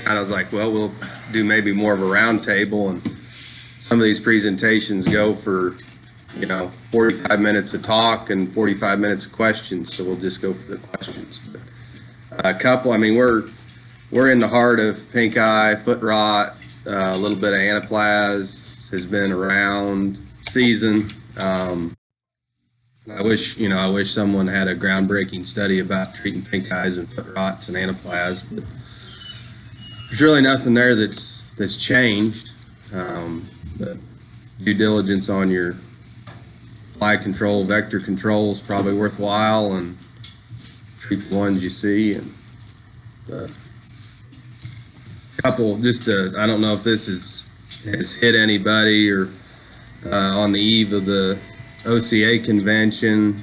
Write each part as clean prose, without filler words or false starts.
I was like, well, we'll do maybe more of a round table, and some of these presentations go for, 45 minutes of talk and 45 minutes of questions, so we'll just go for the questions. But a couple, we're in the heart of pink eye, foot rot, a little bit of anaplasm has been around season. I wish someone had a groundbreaking study about treating pink eyes and foot rots and anaplasm, but there's really nothing there that's changed. But due diligence on your fly control, vector control is probably worthwhile, and treat the ones you see. And couple, I don't know if this has hit anybody or on the eve of the OCA convention.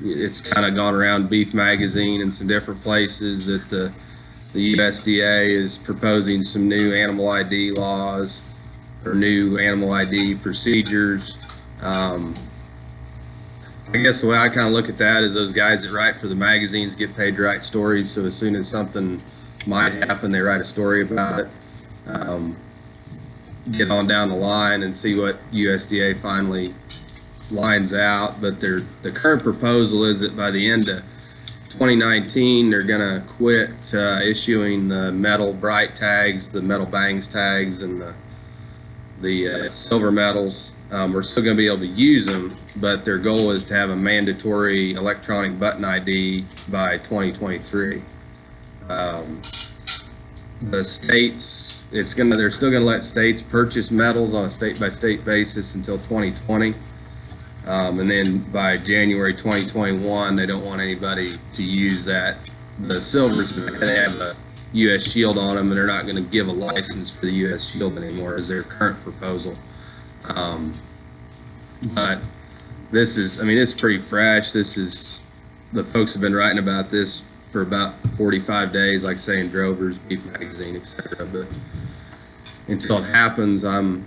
It's kind of gone around Beef Magazine and some different places that the USDA is proposing some new animal ID laws or new animal ID procedures. I guess the way I kind of look at that is those guys that write for the magazines get paid to write stories, so as soon as something might happen, they write a story about it. Get on down the line and see what USDA finally lines out. But the current proposal is that by the end of 2019, they're going to quit issuing the metal bright tags, the metal bangs tags, and the silver metals. We're still going to be able to use them, but their goal is to have a mandatory electronic button ID by 2023. The states, they're still going to let states purchase metals on a state-by-state basis until 2020. And then by January 2021, they don't want anybody to use that. The silvers, they have a U.S. shield on them, and they're not going to give a license for the U.S. shield anymore, is their current proposal. But this is, it's pretty fresh. The folks have been writing about this for about 45 days, like say in Drover's, Beef Magazine, etc. But until it happens, and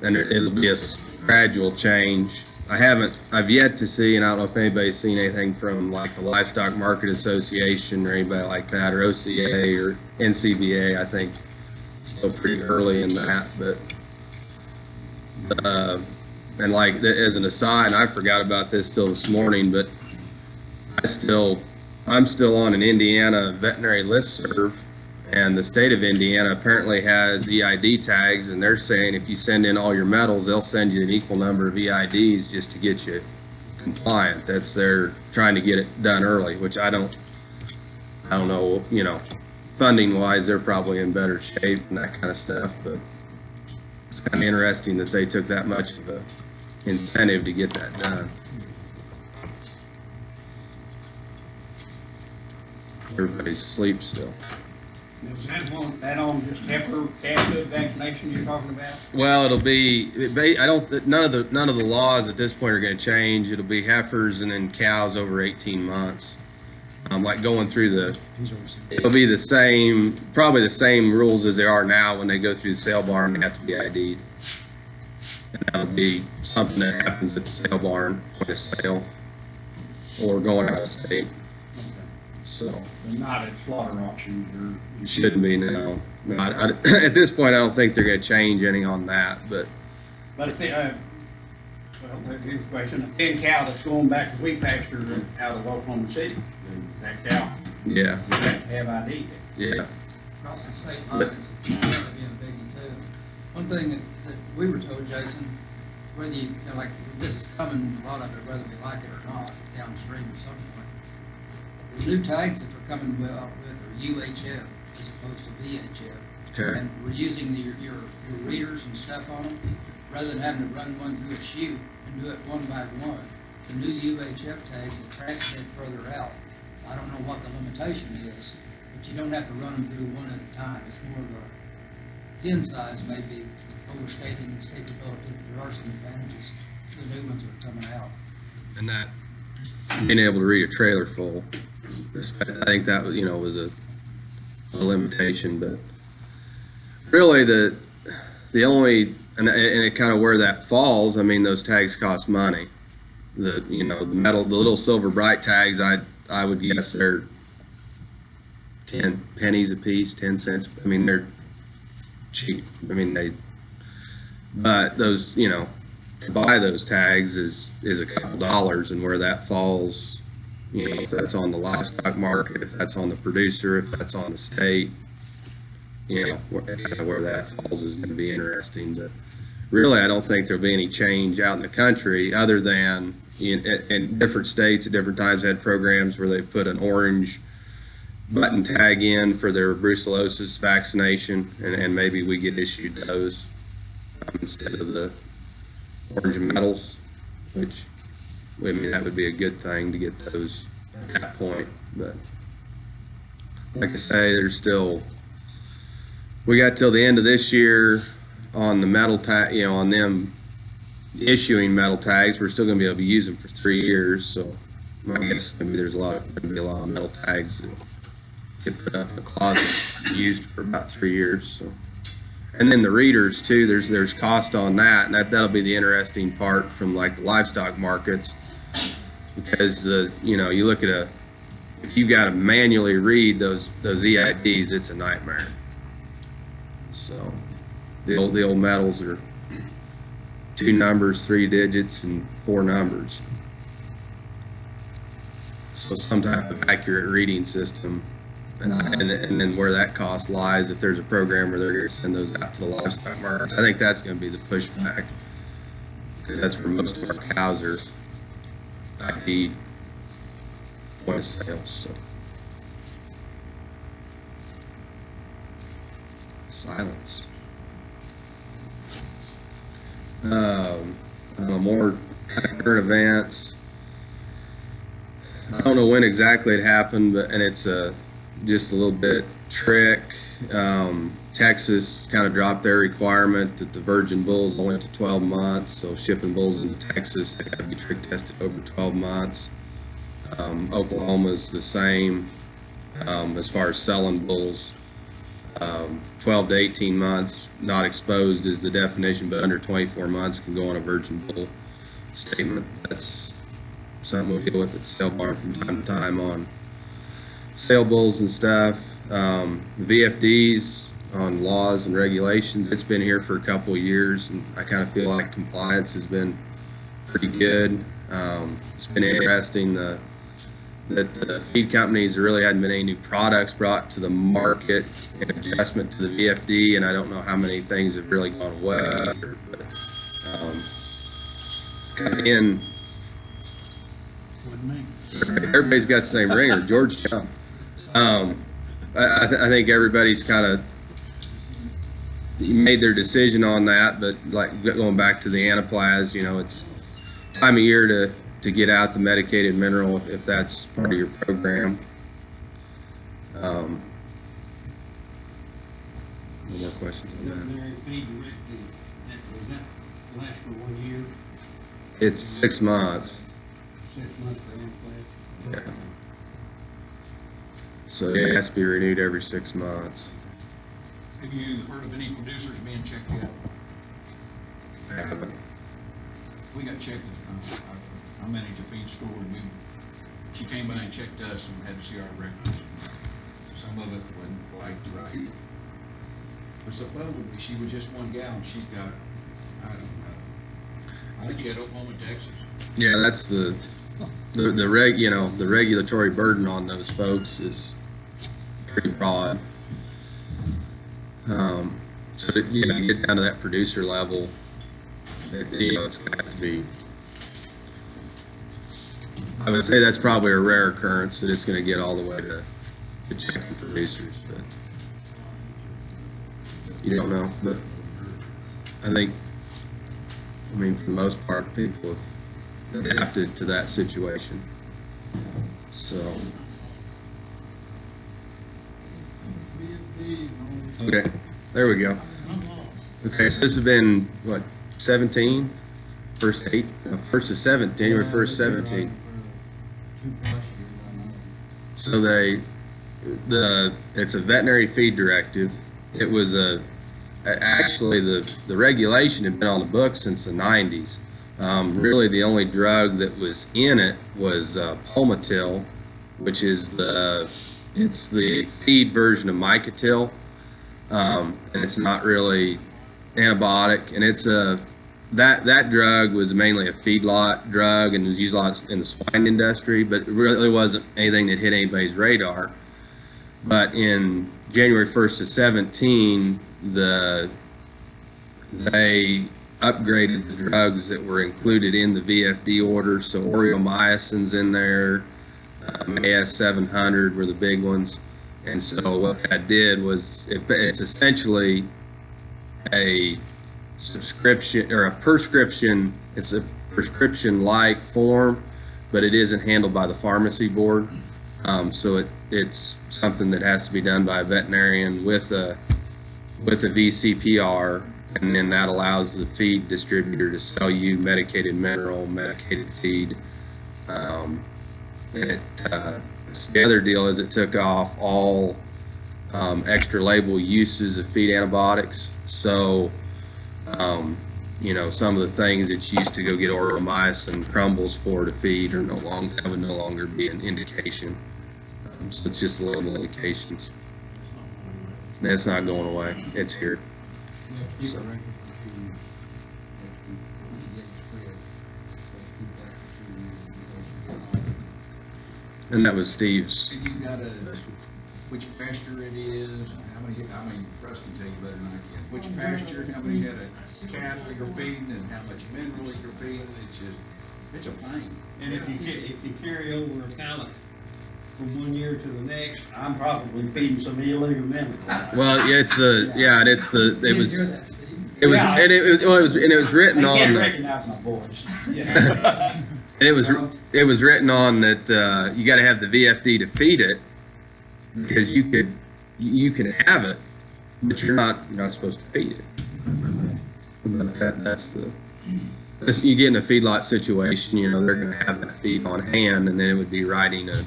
it'll be a gradual change. I've yet to see, and I don't know if anybody's seen anything from like the Livestock Market Association or anybody like that, or OCA or NCBA. I think still pretty early in that, but and like as an aside, and I forgot about this till this morning, but I'm still on an Indiana veterinary listserv, and the state of Indiana apparently has EID tags, and they're saying if you send in all your metals, they'll send you an equal number of EIDs just to get you compliant. They're trying to get it done early, which I don't know, funding wise, they're probably in better shape and that kind of stuff, but it's kind of interesting that they took that much of a incentive to get that done. Everybody's asleep still. Is that on just heifer calf food vaccinations you're talking about? Well, it'll be. None of the laws at this point are going to change. It'll be heifers and then cows over 18 months. Like going through it'll be the same, probably the same rules as they are now when they go through the sale barn. They have to be ID'd. And that'll be something that happens at the sale barn, point of sale, or going out of state. So not at slaughter auctions or shouldn't be, no. At this point, I don't think they're going to change any on that. But if they, here's a question: a thin cow that's going back to wheat pasture out of Oklahoma City, that cow, yeah, you have to have ID. Yeah. Across the state line is apparently being a biggie too. One thing that we were told, Jason, whether like this is coming, a lot of it, whether we like it or not, downstream at some point. The new tags that are coming with are UHF as opposed to VHF. Okay. And we're using your readers and stuff on them, rather than having to run one through a chute and do it one by one. The new UHF tags will transmit further out. I don't know what the limitation is, but you don't have to run them through one at a time. It's more of a pin size may be overstating its capability, but there are some advantages to the new ones that are coming out. And that being able to read a trailer full, I think that was a limitation. But really, the only and it kind of where that falls. Those tags cost money. The metal, the little silver bright tags, I would guess they're 10 pennies a piece, 10 cents. I mean, they're cheap. I mean, but those, to buy those tags is a couple dollars, and where that falls, if that's on the livestock market, if that's on the producer, if that's on the state, where that falls is going to be interesting. But really, I don't think there'll be any change out in the country, other than in different states at different times had programs where they put an orange button tag in for their brucellosis vaccination, and maybe we get issued those instead of the orange metals, which, I mean, that would be a good thing to get those at that point. But like I say, we got till the end of this year on the metal tag, on them issuing metal tags. We're still going to be able to use them for 3 years. So I guess maybe there's going to be a lot of metal tags that get put up in the closet used for about 3 years. So, and then the readers too. There's cost on that, and that'll be the interesting part from like the livestock markets, because you look at if you've got to manually read those EIDs, it's a nightmare. So the old metals are 2 numbers, 3 digits, and 4 numbers. So some type of accurate reading system, and then where that cost lies, if there's a program where they're going to send those out to the livestock markets, I think that's going to be the pushback, because that's where most of our cows are ID point of sale. So silence. More current events. I don't know when exactly it happened, and it's just a little bit trick. Texas kind of dropped their requirement that the virgin bulls only to 12 months, so shipping bulls into Texas, they got to be trick tested over 12 months. Oklahoma's the same as far as selling bulls. 12 to 18 months, not exposed is the definition, but under 24 months can go on a virgin bull statement. That's something we deal with at the sale barn from time to time on sale bulls and stuff. VFDs on laws and regulations, it's been here for a couple of years, and I kind of feel like compliance has been pretty good. It's been interesting that the feed companies, there really hadn't been any new products brought to the market in adjustment to the VFD, and I don't know how many things have really gone away. But, again, everybody's got the same ringer. George jumped. I think everybody's kind of made their decision on that, but like going back to the anaplasm, it's time of year to get out the medicated mineral if that's part of your program. Any more questions on that? Veterinary feed directive, does that last for 1 year? It's 6 months. 6 months for implant? Yeah. So it has to be renewed every 6 months. Have you heard of any producers being checked yet? I haven't. We got checked, I manage a feed store, and she came by and checked us and had to see our records. Some of it wasn't quite right. But supposedly she was just one gal, and she's got, I don't know. I think she had Oklahoma, Texas. Yeah, that's the regulatory burden on those folks is pretty broad. So to get down to that producer level, it's got to be. I would say that's probably a rare occurrence that it's going to get all the way to checking producers, but you don't know. But I think, for the most part, people have adapted to that situation. So, okay, there we go. Okay, so this has been, 17? First of 7th, January 1st, 17. So it's a veterinary feed directive. It was actually the regulation had been on the books since the 90s. Really the only drug that was in it was Palmitil, which is the It's the feed version of Mycotil, and it's not really antibiotic, and it's that drug was mainly a feedlot drug and was used a lot in the swine industry, but it really wasn't anything that hit anybody's radar. But in January 1st of 17, they upgraded the drugs that were included in the VFD order. So Oreomycin's in there, AS700 were the big ones. And so what that did was it's essentially a subscription or a prescription. It's a prescription-like form, but it isn't handled by the pharmacy board. So it's something that has to be done by a veterinarian with a VCPR, and then that allows the feed distributor to sell you medicated mineral, medicated feed. The other deal is it took off all extra label uses of feed antibiotics. So, some of the things that you used to go get Oreomycin crumbles for to feed are that would no longer be an indication. So it's just little indications. It's not going away. It's here. So. And that was Steve's. And you got which pasture it is, how many, Russ can tell you better than I can. Which pasture, how many head of cattle you're feeding, and how much mineral you're feeding. It's a pain. And if you carry over a pallet from one year to the next, I'm probably feeding some illegal mineral. Well, yeah, it was written on. I can't recognize my voice. Yeah. And it was written on that you got to have the VFD to feed it, because you can have it, but you're not supposed to feed it. You get in a feedlot situation, they're going to have that feed on hand, and then it would be writing a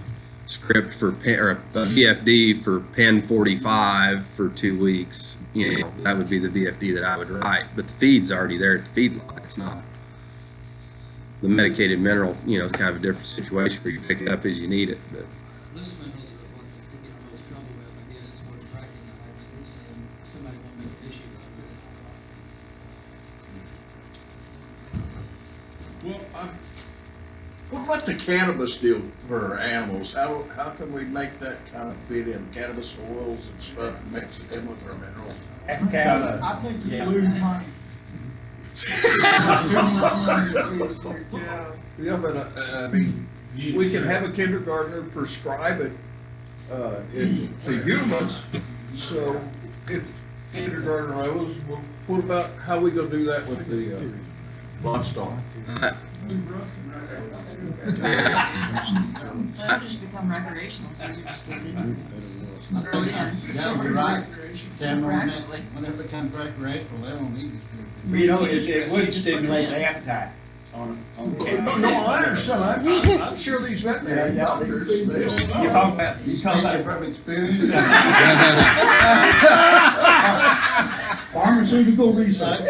script for or a VFD for pen 45 for 2 weeks. That would be the VFD that I would write, but the feed's already there at the feedlot. It's not. The medicated mineral, it's kind of a different situation where you pick it up as you need it. But Listman is what they get the most trouble with, I guess, is what's tracking the license, and somebody won't make an issue of it. Well, what about the cannabis deal for animals? How can we make that kind of fit in? Cannabis oils and stuff mixed in with our minerals? I think you Yeah. lose money. Yeah, but we can have a kindergartner prescribe it to humans. So if kindergartner knows, well, what about how we gonna do that with the livestock? That'll just become recreational, so you just put it in. Yeah, you're right. When it becomes recreational, they won't need it. It would stimulate the appetite on No, I understand. I'm sure these veterinary doctors, You they'll. talk about From experience. pharmaceutical research.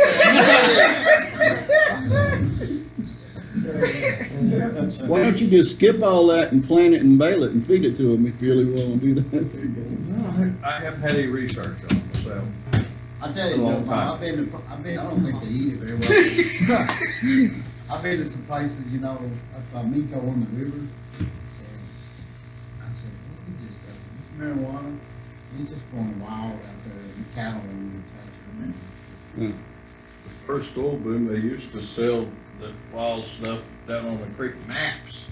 Why don't you just skip all that and plant it and bale it and feed it to them if you really want to do that? I haven't had any research on it, so. I tell you, A long Joe, time. I don't think they eat it very well. I've been to some places, up by Miko on the river. And I said, what is this stuff? It's marijuana. It's just going wild out there, and cattle and cattle. The first oil boom, they used to sell the wild stuff down on the creek maps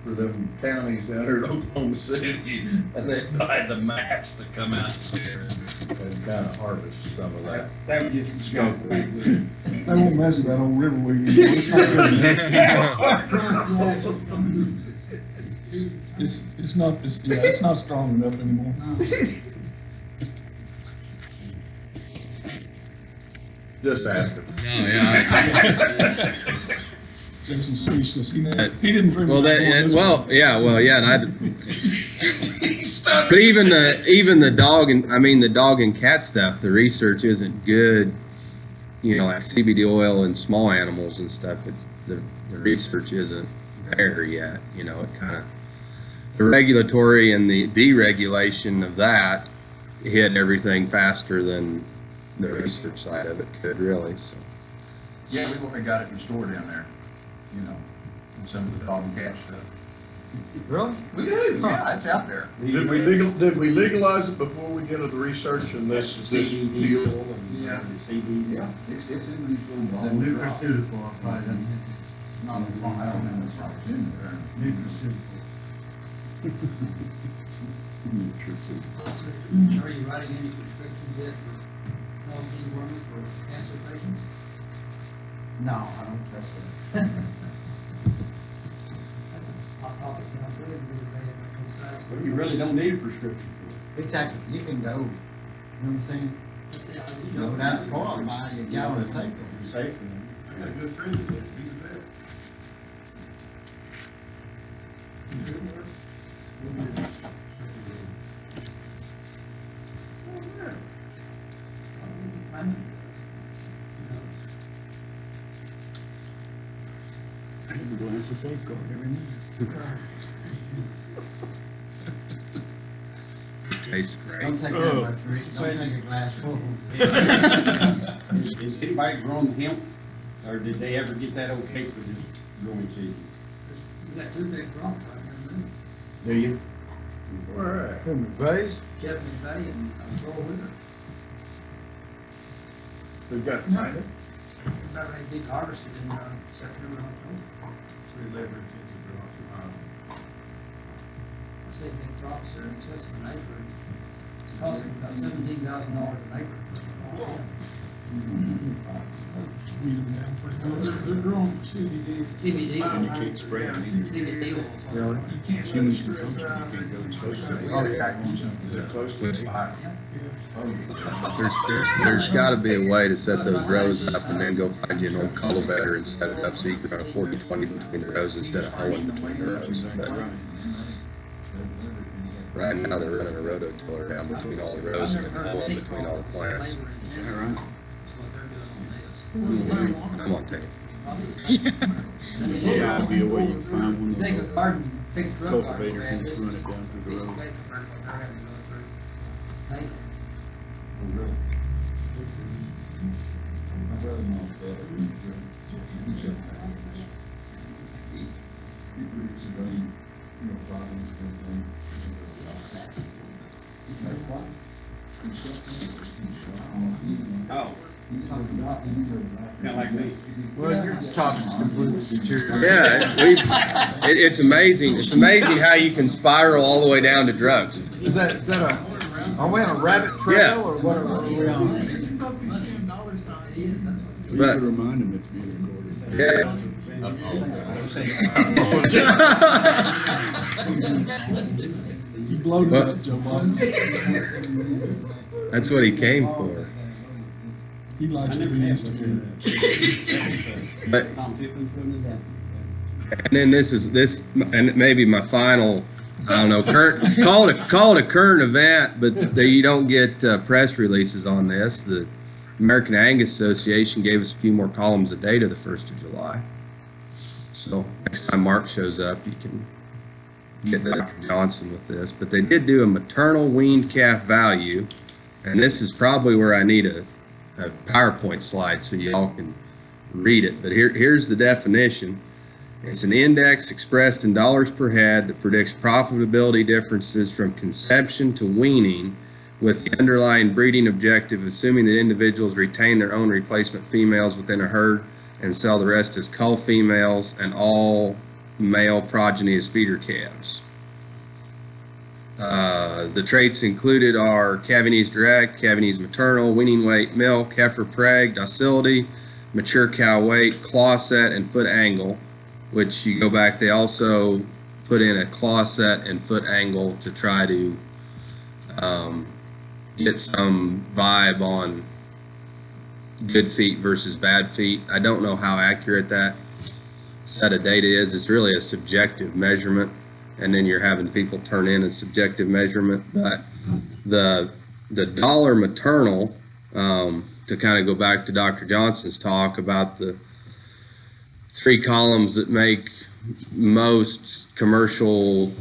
for them counties down there in Oklahoma City, and they'd buy the maps to come out there and kind of harvest some of that. That would just Skunk weed. They won't mess with that old river weed anymore. It's not strong enough anymore. Just asking. Jason ceaseless. He didn't drink. and but even the dog and cat stuff, the research isn't good. Like CBD oil in small animals and stuff. The research isn't there yet. It kind of the regulatory and the deregulation of that hit everything faster than the research side of it could really, so. Yeah, we've already got it in the store down there, you know, and some of the dog and cat stuff. Really? We do, yeah, it's out there. Did we legalize it before we get to the research in this field? Yeah. Yeah, it's in the school. The nutraceutical, I probably don't think it's not a long, I don't know, it's not in there. Nutraceutical. Are you writing any prescriptions yet for LP warming for cancer patients? No, I don't trust that. That's a hot topic, and I'm really, concerned. But you really don't need a prescription for Exactly, you can go, you know what I'm saying? Go down to the car and buy you a gallon of safe. it. You're safe. I got a good friend that he's there. Glance of safeguard every night. Tastes great. Don't take that much, Rick, don't take a glass full. Is anybody growing hemp, or did they ever get that okay for this growing season? We got two big crops right here, Do you? Where at? Bays? Chapman Bay and Floor River. We've got mine. About ready to be harvested in September, October. I say big crops are in excess of an acre. It's costing about $17,000 an acre. They're growing CBD. CBD. And you can't spray it. CBD oil. You can't Human stress consumption, you can't go to Oh, yeah. Is it close to me? There's gotta be a way to set those rows up and then go find you an old cultivator and set it up so you can run a 40-20 between the rows instead of hoeing between the rows. But right now they're running a rototiller down between all the rows and then hoeing between all the plants. That's what they're doing on this. I'm on tape. Yeah, it'd be a way you can find one of Take a those garden, take a truck garden, cultivator man, and this run is it down through the piece of road. paper for what they're having to go through. Hey, Oh. Kinda like me. Well, your topic's completely deteriorated. Yeah, it's amazing. It's amazing how you can spiral all the way down to drugs. Is that are we on a rabbit trail Yeah. or what are we on? You must be seeing dollar signs. You But- should remind them it's being recorded. Yeah. You blowed Well- up, Joe Bob. That's what he came for. He likes to be instigated. But Tom Tiffin putting it up. and then this, and maybe my final, I don't know, call it a current event, but you don't get press releases on this. The American Angus Association gave us a few more columns a day to the 1st of July. So next time Mark shows up, you can get Dr. Johnson with this. But they did do a maternal weaned calf value, and this is probably where I need a PowerPoint slide so y'all can read it. But here's the definition. It's an index expressed in dollars per head that predicts profitability differences from conception to weaning, with the underlying breeding objective assuming that individuals retain their own replacement females within a herd and sell the rest as cull females and all male progeny as feeder calves. The traits included are Cavanese direct, Cavanese maternal, weaning weight, milk, heifer preg, docility, mature cow weight, claw set, and foot angle, which you go back, they also put in a claw set and foot angle to try to get some vibe on good feet versus bad feet. I don't know how accurate that set of data is. It's really a subjective measurement, and then you're having people turn in a subjective measurement. But the dollar maternal, to kind of go back to Dr. Johnson's talk about the 3 columns that make most commercial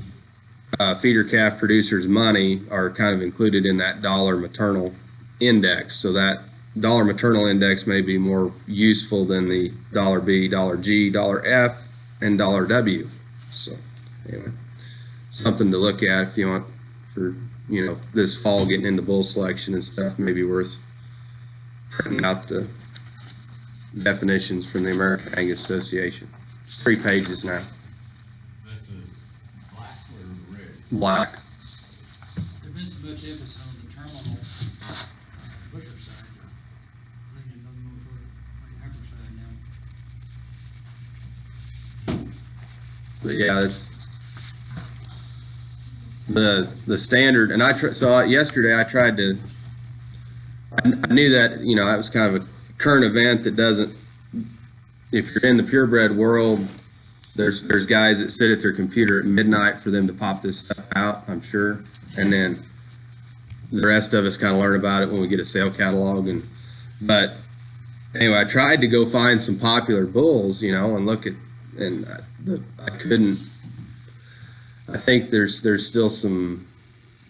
feeder calf producers' money are kind of included in that dollar maternal index. So that dollar maternal index may be more useful than the dollar B, dollar G, dollar F, and dollar W. So anyway, something to look at if you want for, this fall getting into bull selection and stuff, maybe worth printing out the definitions from the American Angus Association. It's 3 pages now. That's a black or red? Black. There's been so much emphasis on the terminal butcher side, I think it doesn't know toward the heifer side now. But yeah, it's the standard. And yesterday I tried to. I knew that that was kind of a current event that doesn't. If you're in the purebred world, there's guys that sit at their computer at midnight for them to pop this stuff out, I'm sure, and then the rest of us kind of learn about it when we get a sale catalog. But anyway, I tried to go find some popular bulls, and look at, and I couldn't. I think there's still some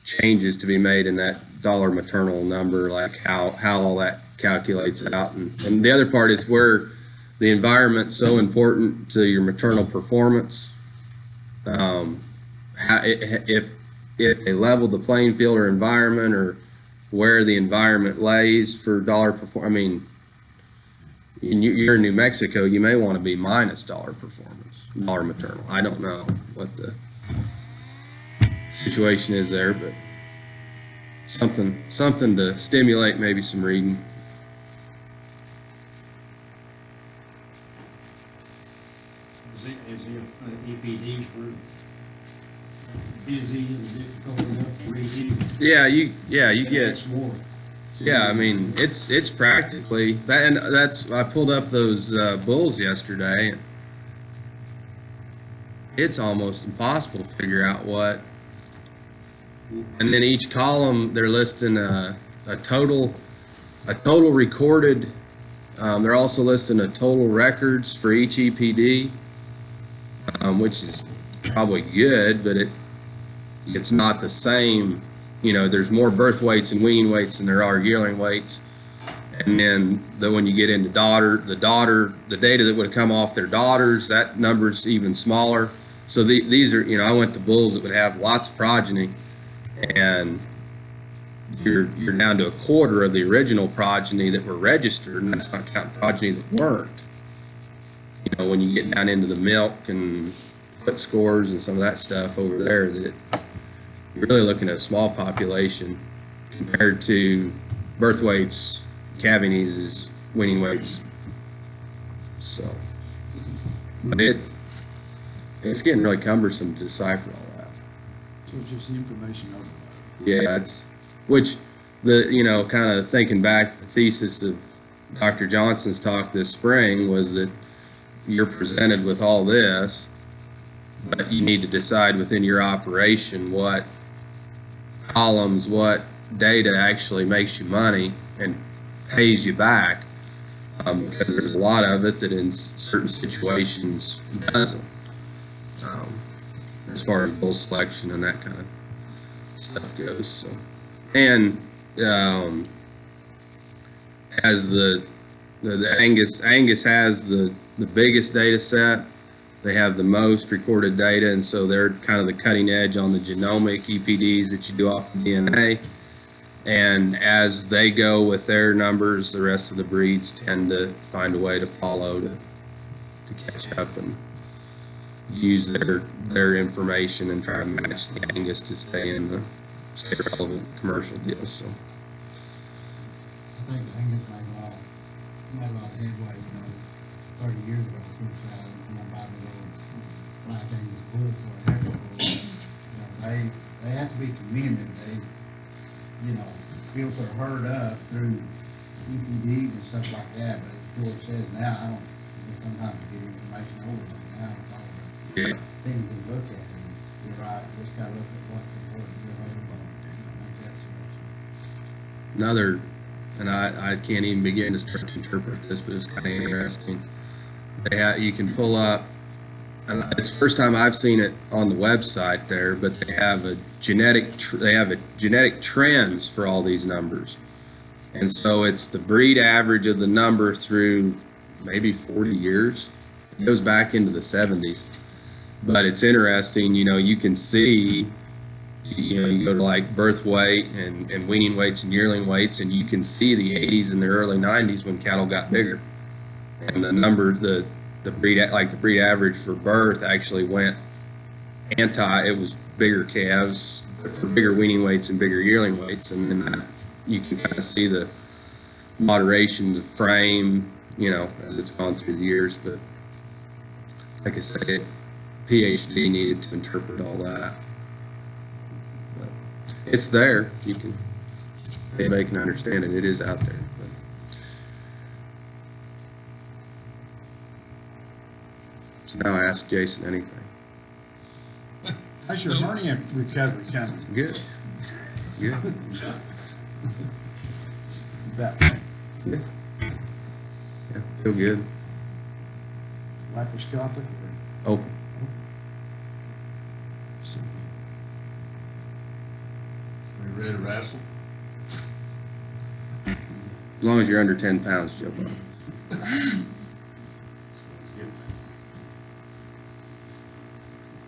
changes to be made in that dollar maternal number, like how all that calculates out, and the other part is where the environment's so important to your maternal performance. If they leveled the playing field or environment, or where the environment lays for dollar performance. I mean, you're in New Mexico, you may want to be minus dollar performance, dollar maternal. I don't know what the situation is there, but something to stimulate maybe some reading. As if EPDs were busy and difficult enough to read anyway. Yeah, you get. That's more. Yeah, I mean, it's practically that, and that's I pulled up those bulls yesterday. And it's almost impossible to figure out what. And then each column they're listing a total recorded. They're also listing a total records for each EPD, which is probably good, but it's not the same. There's more birth weights and weaning weights than there are yearling weights. And then when you get into the data that would have come off their daughters, that number's even smaller. So these are, I went to bulls that would have lots of progeny, and you're down to a quarter of the original progeny that were registered, and that's not counting progeny that weren't. When you get down into the milk and foot scores and some of that stuff over there, that you're really looking at a small population compared to birth weights, calving eases, weaning weights. So, but it's getting really cumbersome to decipher all that. So it's just information overload. Yeah, kind of thinking back, the thesis of Dr. Johnson's talk this spring was that you're presented with all this, but you need to decide within your operation what columns, what data actually makes you money and pays you back, because there's a lot of it that in certain situations doesn't, as far as bull selection and that kind of stuff goes. So, and as the Angus has the biggest data set, they have the most recorded data, and so they're kind of the cutting edge on the genomic EPDs that you do off the DNA. And as they go with their numbers, the rest of the breeds tend to find a way to follow to catch up and use their information and try to match the Angus to stay relevant commercial deals. So I think Angus made a lot of headway, 30 years ago, come on by the little black Angus bull for a heifer bull. They have to be commended. They, built their herd up through EPDs and stuff like that, but as George says now, I don't, sometimes get information overload now with all the things we look at, and you're right, just gotta look at what's important, you're overload, make that selection. another, and I can't even begin to start to interpret this, but it's kind of interesting. You can pull up It's the first time I've seen it on the website there, but they have a genetic trends for all these numbers. And so it's the breed average of the number through maybe 40 years. It goes back into the 70s. But it's interesting, you can see, you go to like birth weight and weaning weights and yearling weights, and you can see the 80s and the early 90s when cattle got bigger. And the number, the breed average for birth actually went it was bigger calves for bigger weaning weights and bigger yearling weights. And then you can kind of see the moderation, the frame, as it's gone through the years. But like I said, PhD needed to interpret all that. But it's there. Anybody can understand it. It is out there. But. So now I ask Jason anything. How's your hernia recovery coming? Good. Good. About that Yeah. Yeah. Feel good. laparoscopic or Open. something? We ready to wrestle? As long as you're under 10 pounds, jump on.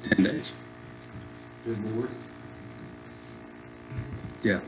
10 days. Good board. Yeah.